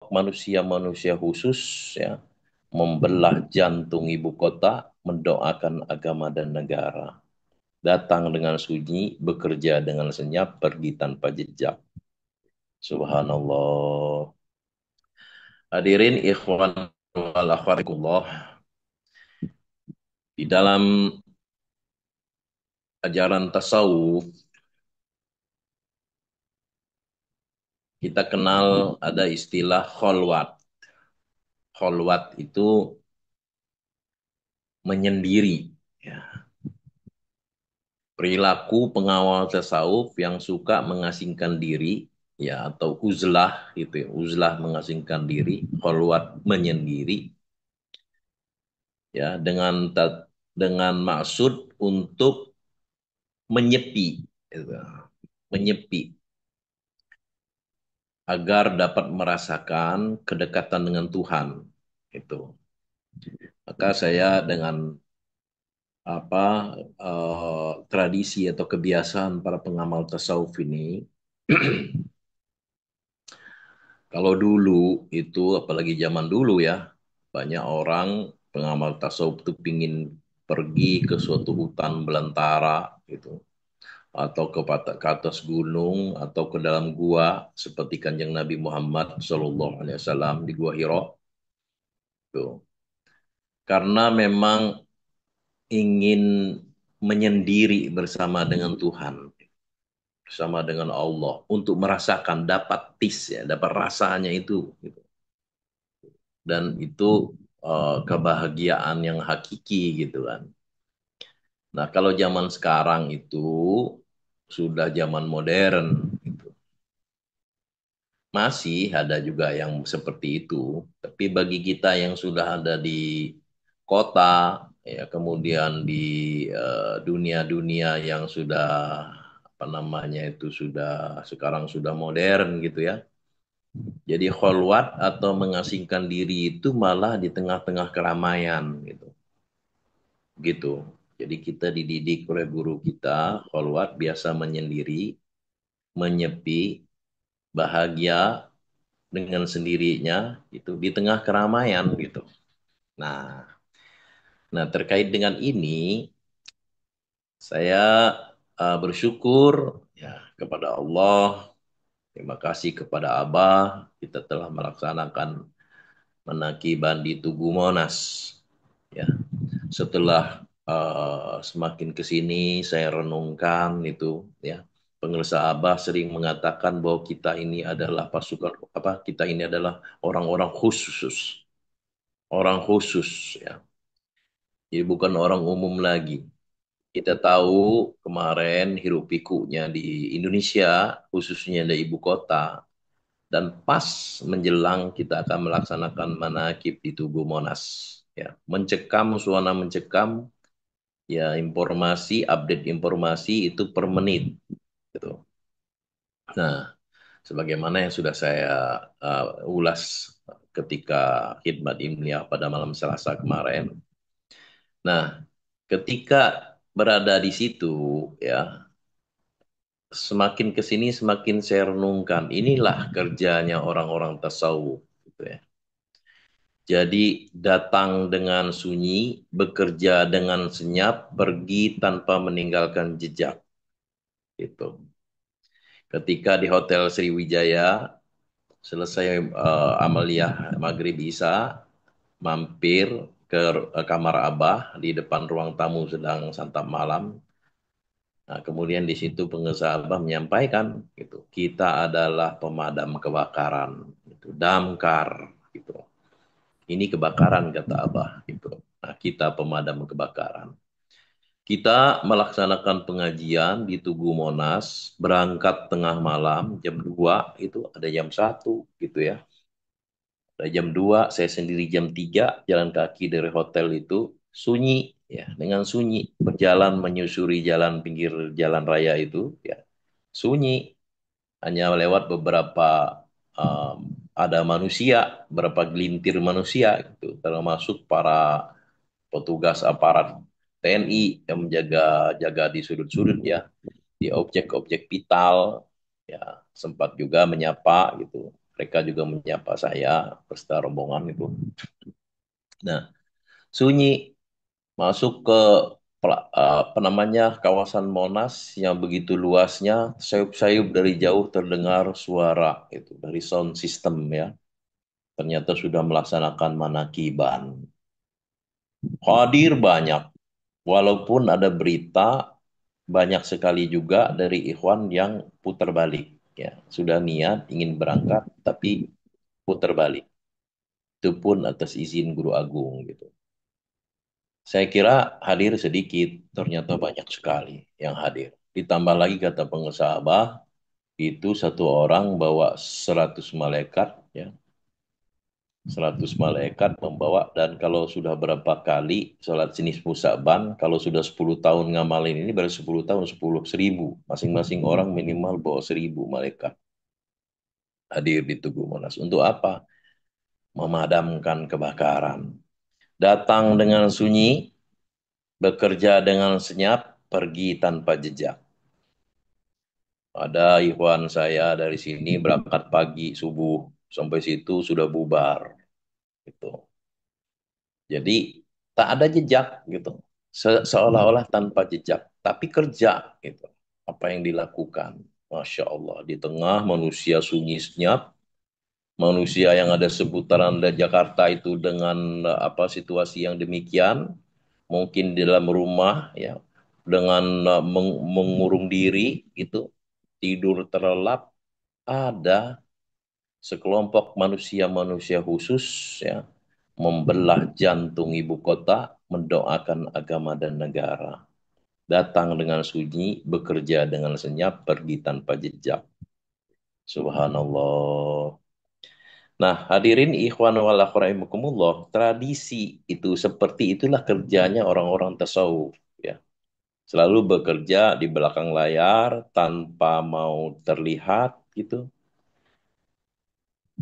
kelompok manusia-manusia khusus ya membelah jantung ibu kota, mendoakan agama dan negara. Datang dengan sunyi, bekerja dengan senyap, pergi tanpa jejak. Subhanallah. Hadirin ikhwan wal akhwatikullah, di dalam ajaran tasawuf kita kenal ada istilah kholwat. Kholwat itu menyendiri. Ya. Perilaku pengawal tasawuf yang suka mengasingkan diri, ya atau uzlah gitu ya. Uzlah mengasingkan diri, kholwat menyendiri, ya dengan maksud untuk menyepi, gitu. Menyepi agar dapat merasakan kedekatan dengan Tuhan. Itu. Maka saya dengan apa tradisi atau kebiasaan para pengamal tasawuf ini, kalau dulu itu, apalagi zaman dulu ya, banyak orang pengamal tasawuf itu pingin pergi ke suatu hutan belantara gitu, atau ke atas gunung atau ke dalam gua seperti Kanjeng Nabi Muhammad SAW di Gua Hira. Tuh. Karena memang ingin menyendiri bersama dengan Tuhan, bersama dengan Allah, untuk merasakan dapat ya, dapat rasanya itu, gitu. Dan itu kebahagiaan yang hakiki gitu kan. Nah kalau zaman sekarang itu sudah zaman modern, gitu. Masih ada juga yang seperti itu, tapi bagi kita yang sudah ada di kota, ya kemudian di dunia-dunia yang sudah apa namanya itu sudah sekarang sudah modern gitu ya. Jadi kholwat atau mengasingkan diri itu malah di tengah-tengah keramaian gitu. Gitu. Jadi kita dididik oleh guru kita, kholwat biasa menyendiri, menyepi, bahagia dengan sendirinya itu di tengah keramaian gitu. Nah, nah terkait dengan ini saya bersyukur ya kepada Allah, terima kasih kepada Abah kita telah melaksanakan menakiban di Tugu Monas ya. Setelah semakin ke sini saya renungkan itu ya. Pengusaha Abah sering mengatakan bahwa kita ini adalah pasukan apa? Kita ini adalah orang-orang khusus, orang khusus ya. Jadi bukan orang umum lagi. Kita tahu kemarin hiruk pikuknya di Indonesia, khususnya di ibu kota, dan pas menjelang kita akan melaksanakan manakib di Tugu Monas. Ya, mencekam, suasana mencekam, ya informasi, update informasi itu per menit. Gitu. Nah, sebagaimana yang sudah saya ulas ketika khidmat Imliah pada malam Selasa kemarin. Nah, ketika berada di situ, ya semakin ke sini semakin saya renungkan. Inilah kerjanya orang-orang tasawuf. Gitu ya. Jadi datang dengan sunyi, bekerja dengan senyap, pergi tanpa meninggalkan jejak. Gitu. Ketika di Hotel Sriwijaya, selesai amaliyah Maghrib Isya, mampir ke kamar Abah di depan ruang tamu sedang santap malam. Nah, kemudian di situ pengusaha Abah menyampaikan, gitu, kita adalah pemadam kebakaran, gitu, damkar, gitu. Ini kebakaran kata Abah, gitu. Nah, kita pemadam kebakaran. Kita melaksanakan pengajian di Tugu Monas, berangkat tengah malam, jam 2 itu ada jam 1 gitu ya. Ada jam 2 saya sendiri jam 3 jalan kaki dari hotel itu, sunyi, ya, dengan sunyi, berjalan menyusuri jalan pinggir jalan raya itu, ya, sunyi, hanya lewat beberapa ada manusia, beberapa gelintir manusia, gitu, termasuk para petugas aparat TNI yang menjaga di sudut-sudut ya, di objek-objek vital, ya sempat juga menyapa gitu. Mereka juga menyapa saya beserta rombongan itu. Nah, sunyi masuk ke apa namanya kawasan Monas yang begitu luasnya, sayup-sayup dari jauh terdengar suara itu dari sound system ya. Ternyata sudah melaksanakan manakiban. Hadir banyak, walaupun ada berita banyak sekali juga dari ikhwan yang putar balik ya. Sudah niat ingin berangkat tapi putar balik. Itu pun atas izin guru agung gitu. Saya kira hadir sedikit, ternyata banyak sekali yang hadir. Ditambah lagi kata pengusaha itu satu orang bawa 100 malaikat, ya. 100 malaikat membawa, dan kalau sudah berapa kali sholat sinis musaban, kalau sudah 10 tahun ngamalin ini, baru 10 tahun, 10.000. Masing-masing orang minimal bawa 1.000 malaikat hadir di Tugu Monas. Untuk apa? Memadamkan kebakaran. Datang dengan sunyi, bekerja dengan senyap, pergi tanpa jejak. Ada ikhwan saya dari sini berangkat pagi subuh sampai situ sudah bubar gitu. Jadi tak ada jejak gitu. Seolah-olah tanpa jejak, tapi kerja gitu. Apa yang dilakukan? Masya Allah, di tengah manusia sunyi senyap, manusia yang ada seputaran Jakarta itu dengan apa situasi yang demikian, mungkin di dalam rumah ya dengan mengurung diri itu tidur terlelap, ada sekelompok manusia-manusia khusus ya membelah jantung ibu kota, mendoakan agama dan negara. Datang dengan sunyi, bekerja dengan senyap, pergi tanpa jejak. Subhanallah. Nah, hadirin ikhwan wal akhwat rahimakumullah, tradisi itu seperti itulah kerjanya orang-orang tasawuf ya. Selalu bekerja di belakang layar tanpa mau terlihat gitu.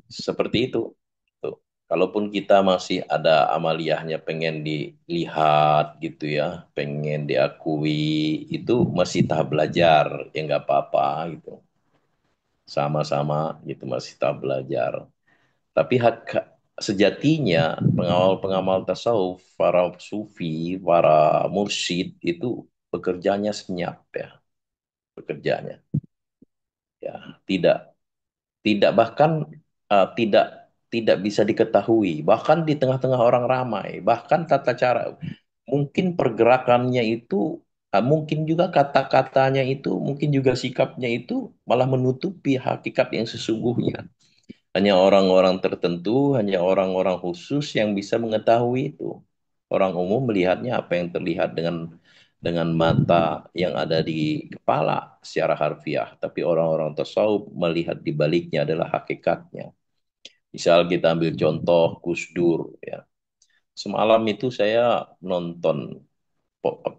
Seperti itu. Tuh. Kalaupun kita masih ada amaliyahnya pengen dilihat gitu ya, pengen diakui, itu masih tahap belajar, ya nggak apa-apa gitu. Sama-sama gitu masih tahap belajar. Tapi sejatinya pengawal-pengawal tasawuf, para sufi, para mursyid itu bekerjanya senyap ya, bekerjanya. Ya, tidak tidak bahkan tidak tidak bisa diketahui bahkan di tengah-tengah orang ramai bahkan tata cara mungkin pergerakannya itu mungkin juga kata-katanya itu mungkin juga sikapnya itu malah menutupi hakikat yang sesungguhnya hanya orang-orang tertentu hanya orang-orang khusus yang bisa mengetahui itu orang umum melihatnya apa yang terlihat dengan mata yang ada di kepala secara harfiah, tapi orang-orang tasawuf melihat di baliknya adalah hakikatnya. Misal kita ambil contoh Gus Dur, ya. Semalam itu saya nonton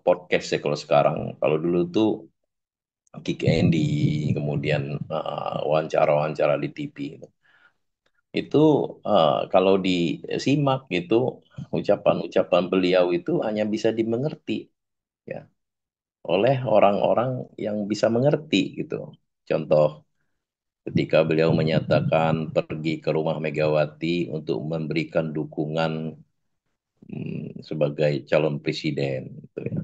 podcast ya kalau sekarang. Kalau dulu tuh Kick Andy, kemudian wawancara-wawancara di TV. Itu kalau disimak itu ucapan-ucapan beliau itu hanya bisa dimengerti ya oleh orang-orang yang bisa mengerti gitu. Contoh, ketika beliau menyatakan pergi ke rumah Megawati untuk memberikan dukungan sebagai calon presiden. Gitu ya.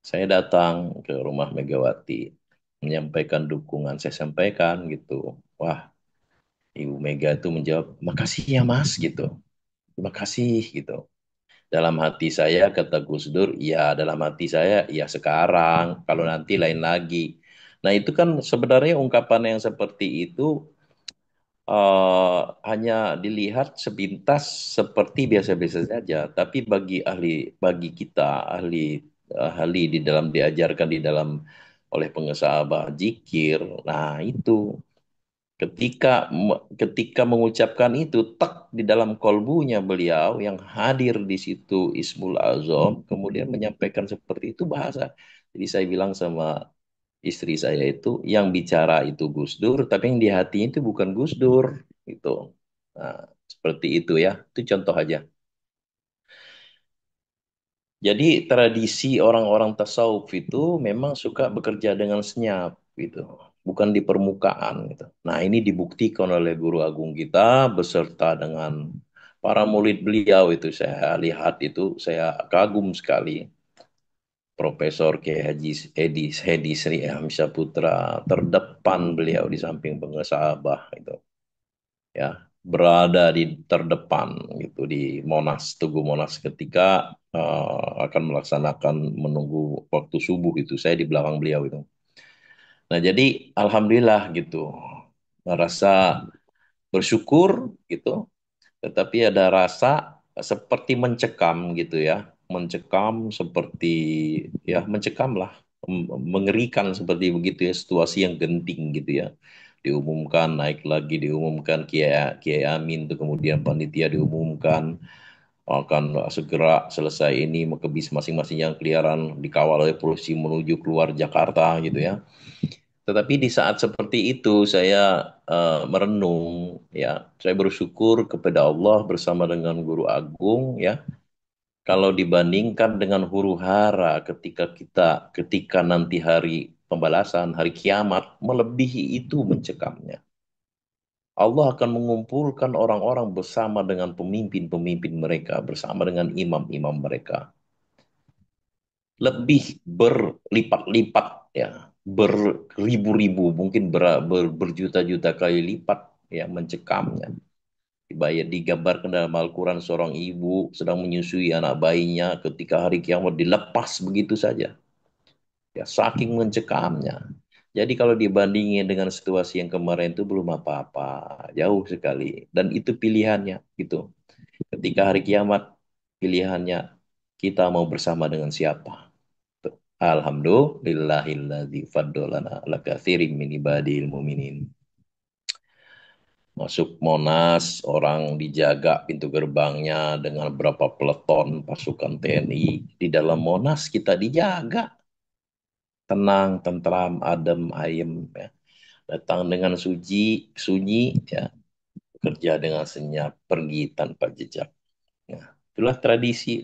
Saya datang ke rumah Megawati, menyampaikan dukungan. Saya sampaikan gitu, wah Ibu Mega itu menjawab, makasih ya Mas gitu, terima kasih gitu. Dalam hati saya, kata Gus Dur, ya dalam hati saya, ya sekarang, kalau nanti lain lagi. Nah itu kan sebenarnya ungkapan yang seperti itu hanya dilihat sepintas seperti biasa-biasa saja. Tapi bagi kita, ahli di dalam diajarkan di dalam oleh pengesabah zikir, nah itu ketika mengucapkan itu tak di dalam kolbunya beliau yang hadir di situ Ismul Azam kemudian menyampaikan seperti itu bahasa. Jadi saya bilang sama istri saya itu yang bicara itu Gus Dur tapi yang di hatinya itu bukan Gus Dur itu. Nah, seperti itu ya. Itu contoh aja. Jadi tradisi orang-orang tasawuf itu memang suka bekerja dengan senyap gitu. bukan di permukaan gitu. Nah, ini dibuktikan oleh guru agung kita beserta dengan para murid beliau itu saya lihat itu saya kagum sekali. Profesor Kiai Haji Hedi Sri Hamzah Putra terdepan beliau di samping pengusaha itu ya berada di terdepan gitu di Monas Tugu Monas ketika akan melaksanakan menunggu waktu subuh itu saya di belakang beliau itu. Nah jadi alhamdulillah gitu merasa bersyukur gitu tetapi ada rasa seperti mencekam gitu ya mencekam seperti ya mencekam lah mengerikan seperti begitu ya situasi yang genting gitu ya diumumkan naik lagi diumumkan Kiai Kiai Amin tuh kemudian panitia diumumkan akan segera selesai ini maka bis masing-masing yang keliaran dikawal oleh polisi menuju keluar Jakarta gitu ya. Tetapi di saat seperti itu saya merenung ya, saya bersyukur kepada Allah bersama dengan Guru Agung ya. Kalau dibandingkan dengan huru hara ketika nanti hari pembalasan, hari kiamat melebihi itu mencekamnya. Allah akan mengumpulkan orang-orang bersama dengan pemimpin-pemimpin mereka, bersama dengan imam-imam mereka. Lebih berlipat-lipat ya, beribu-ribu, mungkin berjuta-juta kali lipat ya mencekamnya. Digambarkan dalam Al-Quran seorang ibu sedang menyusui anak bayinya ketika hari kiamat dilepas begitu saja. Ya, saking mencekamnya. Jadi kalau dibandingin dengan situasi yang kemarin itu belum apa-apa, jauh sekali. Dan itu pilihannya gitu. Ketika hari kiamat, pilihannya kita mau bersama dengan siapa. Alhamdulillahilladzi faddalana ala katsirin min ibadil mu'minin. Masuk Monas, orang dijaga pintu gerbangnya dengan berapa peleton pasukan TNI. Di dalam Monas kita dijaga. Tenang, tentram, adem, ayem. Ya. Datang dengan sunyi, ya. Kerja dengan senyap, pergi tanpa jejak. Ya. Itulah tradisi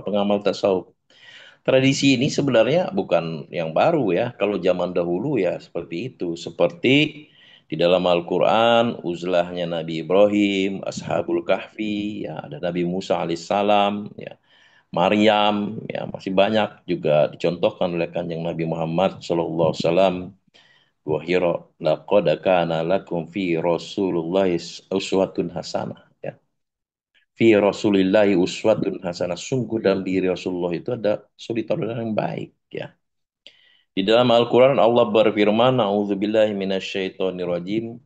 pengamal tasawuf. Tradisi ini sebenarnya bukan yang baru ya. Kalau zaman dahulu ya seperti itu. Seperti di dalam Al-Quran, uzlahnya Nabi Ibrahim, Ashabul Kahfi, ya, ada Nabi Musa alaihissalam, ya, Maryam, ya, masih banyak juga dicontohkan oleh kanjeng Nabi Muhammad sallallahu alaihi wasallam. Wahiro laqad kana lakum fi Rasulullah uswatun hasanah. Ya. Fi Rasulillahi uswatun hasanah. Sungguh dalam diri Rasulullah itu ada suri tauladan yang baik. Ya. Di dalam Al-Quran Allah berfirman, A'udzubillahi minasyaitonirrajim.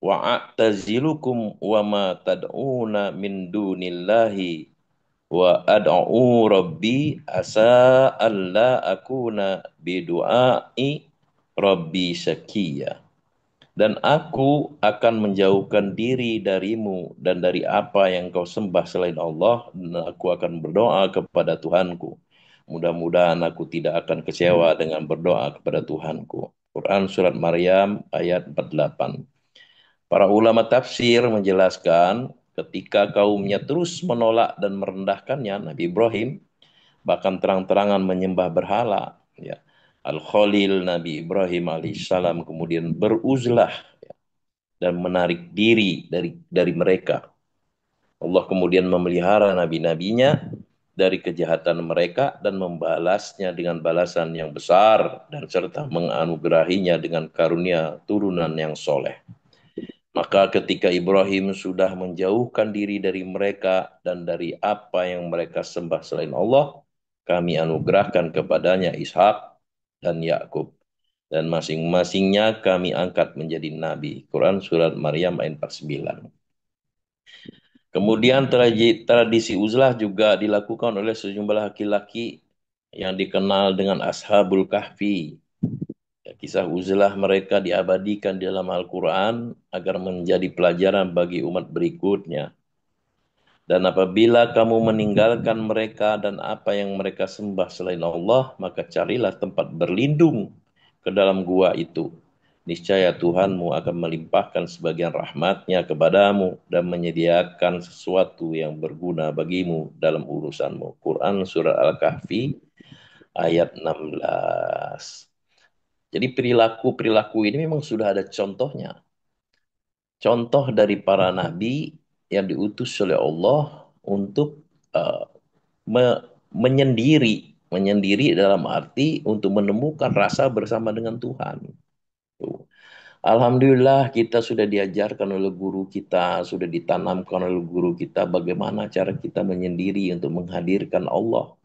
Wa'atazilukum wa ma tad'una min dunillahi wa ad'u rabbi asa alla akuna bidu'ai rabbi syakiya. Dan aku akan menjauhkan diri darimu dan dari apa yang kau sembah selain Allah, dan aku akan berdoa kepada Tuhanku. Mudah-mudahan aku tidak akan kecewa dengan berdoa kepada Tuhanku. Quran Surat Maryam ayat 48. Para ulama tafsir menjelaskan ketika kaumnya terus menolak dan merendahkannya, Nabi Ibrahim bahkan terang-terangan menyembah berhala. Ya. Al-Khalil Nabi Ibrahim alaihissalam kemudian beruzlah dan menarik diri dari mereka. Allah kemudian memelihara nabi-nabinya dari kejahatan mereka dan membalasnya dengan balasan yang besar dan serta menganugerahinya dengan karunia turunan yang soleh. Maka ketika Ibrahim sudah menjauhkan diri dari mereka dan dari apa yang mereka sembah selain Allah, kami anugerahkan kepadanya Ishak dan Yakub. Dan masing-masingnya kami angkat menjadi nabi. Quran Surat Maryam ayat 49. Kemudian tradisi uzlah juga dilakukan oleh sejumlah laki-laki yang dikenal dengan Ashabul Kahfi. Kisah uzlah mereka diabadikan di dalam Al-Quran agar menjadi pelajaran bagi umat berikutnya. Dan apabila kamu meninggalkan mereka dan apa yang mereka sembah selain Allah, maka carilah tempat berlindung ke dalam gua itu. Niscaya Tuhanmu akan melimpahkan sebagian rahmatnya kepadamu dan menyediakan sesuatu yang berguna bagimu dalam urusanmu. Quran Surah Al-Kahfi ayat 16. Jadi perilaku-perilaku ini memang sudah ada contohnya. Contoh dari para nabi yang diutus oleh Allah untuk uh, menyendiri, menyendiri dalam arti untuk menemukan rasa bersama dengan Tuhan. Tuh. Alhamdulillah kita sudah diajarkan oleh guru kita, sudah ditanamkan oleh guru kita bagaimana cara kita menyendiri untuk menghadirkan Allah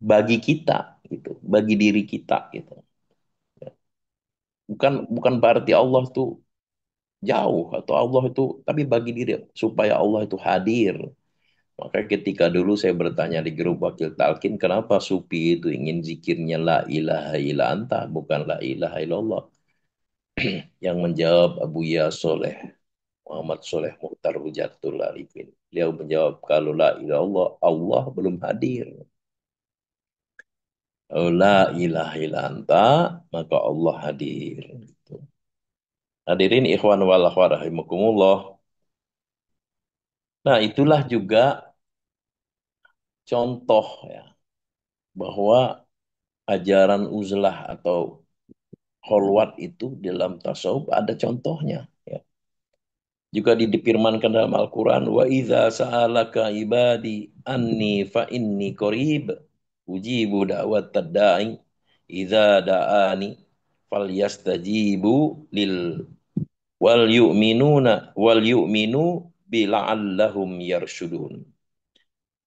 bagi kita gitu, bagi diri kita gitu. Bukan berarti Allah itu jauh atau Allah itu tapi bagi diri supaya Allah itu hadir. Maka ketika dulu saya bertanya di grup wakil talkin, kenapa Sufi itu ingin zikirnya la ilaha illa anta, bukan la ilaha illallah. Yang menjawab Abuya Soleh, Muhammad Soleh Muhtar Hujatul Arifin. Beliau menjawab, kalau la ilaha illallah, Allah belum hadir. Kalau la ilaha illa anta, maka Allah hadir. Gitu. Hadirin ikhwan wal akhwat rahimakumullah. Nah, itulah juga contoh ya bahwa ajaran uzlah atau kholwat itu dalam tasawuf ada contohnya ya. Juga difirmankan dalam Al-Quran, wa idza sa'alaka ibadi anni fa inni qarib ujibu da'wat tadda'i idza da'ani falyastajibu lil wal yu'minu bila'allahum yarshudun.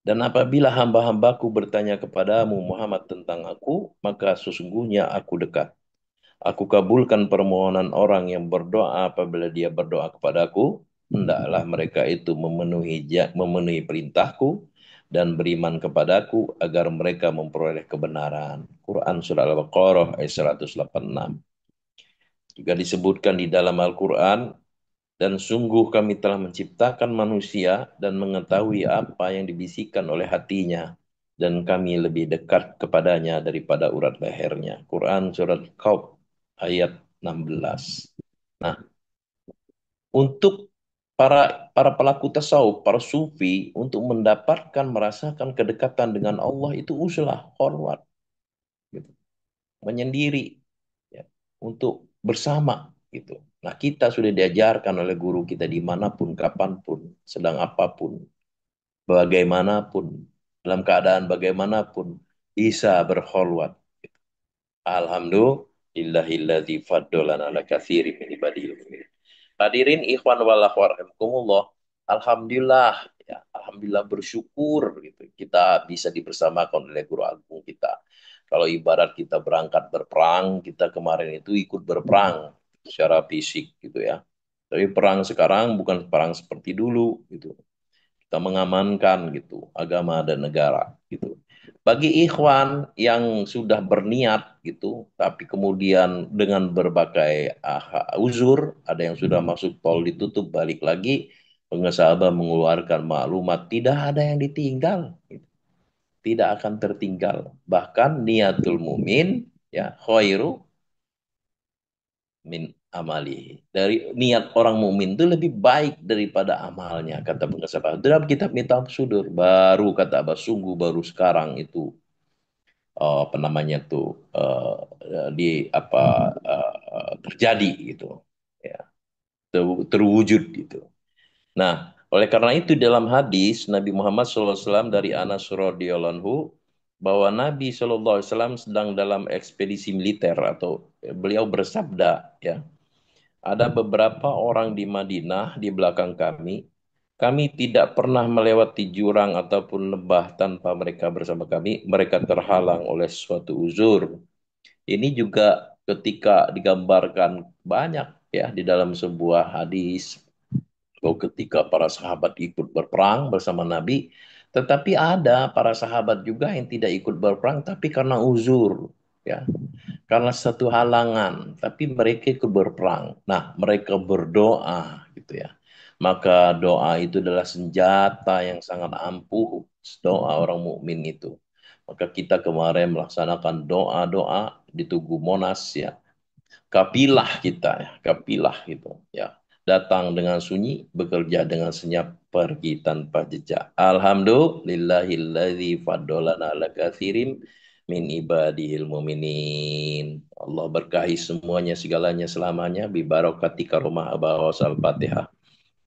Dan apabila hamba-hambaku bertanya kepadamu Muhammad tentang aku, maka sesungguhnya aku dekat. Aku kabulkan permohonan orang yang berdoa apabila dia berdoa kepadaku. Hendaklah mereka itu memenuhi perintahku dan beriman kepadaku agar mereka memperoleh kebenaran. Quran Surah Al-Baqarah ayat 186. Juga disebutkan di dalam Al-Quran, dan sungguh kami telah menciptakan manusia dan mengetahui apa yang dibisikkan oleh hatinya. Dan kami lebih dekat kepadanya daripada urat lehernya. Quran Surat Qauf ayat 16. Nah, untuk para pelaku tasawuf, para sufi, untuk mendapatkan, merasakan kedekatan dengan Allah itu uslah, hormat. Gitu. Menyendiri. Ya, untuk bersama. Gitu. Nah, kita sudah diajarkan oleh guru kita dimanapun, kapanpun, sedang apapun, bagaimanapun, dalam keadaan bagaimanapun, bisa berkholwat. Alhamdulillahilladzi faddalana ala katsirin min ibadil mu'minin. Hadirin ikhwan wal akhwat rahimakumullah. Alhamdulillah ya, alhamdulillah bersyukur gitu. Kita bisa dibersamakan oleh guru agung kita. Kalau ibarat kita berangkat berperang, kita kemarin itu ikut berperang secara fisik gitu ya. Tapi perang sekarang bukan perang seperti dulu gitu. Kita mengamankan gitu agama dan negara gitu. Bagi ikhwan yang sudah berniat gitu, tapi kemudian dengan berbagai uzur, ada yang sudah masuk tol ditutup balik lagi, pengusaha mengeluarkan maklumat, tidak ada yang ditinggal, gitu. Tidak akan tertinggal. Bahkan niatul mumin ya khairu min amali. Dari niat orang mukmin itu lebih baik daripada amalnya, kata pengusaha. Dalam kitab Miftah Sudur, baru kata Abah, sungguh baru sekarang itu apa namanya tuh di apa terjadi gitu ya terwujud gitu. Nah, oleh karena itu dalam hadis Nabi Muhammad SAW dari Anas radhiyallahu anhu bahwa Nabi SAW sedang dalam ekspedisi militer atau beliau bersabda ya, ada beberapa orang di Madinah di belakang kami. Kami tidak pernah melewati jurang ataupun lembah tanpa mereka bersama kami. Mereka terhalang oleh suatu uzur. Ini juga ketika digambarkan banyak ya di dalam sebuah hadis atau ketika para sahabat ikut berperang bersama Nabi, tetapi ada para sahabat juga yang tidak ikut berperang tapi karena uzur ya, karena satu halangan, tapi mereka ikut berperang. Nah, mereka berdoa gitu ya. Maka doa itu adalah senjata yang sangat ampuh, doa orang mukmin itu. Maka kita kemarin melaksanakan doa-doa di Tugu Monas ya. Kapilah kita ya, kapilah gitu ya. Datang dengan sunyi, bekerja dengan senyap, pergi tanpa jejak. Alhamdulillahilladzi faddalana ala katsirin min ibadihil mu'minin. Allah berkahi semuanya segalanya selamanya bi barakati karomah abawas al-Fatihah.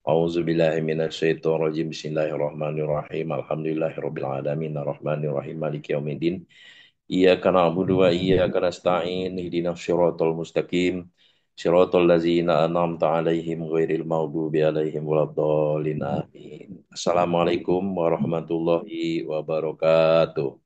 A'udzubillahi minasyaitonirrajim. Bismillahirrahmanirrahim. Alhamdulillahirabbil alamin arrahmanirrahim maliki yaumiddin. Iyyaka na'budu wa iyyaka nasta'in. Ihdinas syiratal mustaqim. Syiratal ladzina an'amta 'alaihim ghairil maghdubi 'alaihim waladdallin. Amin. Assalamualaikum warahmatullahi wabarakatuh.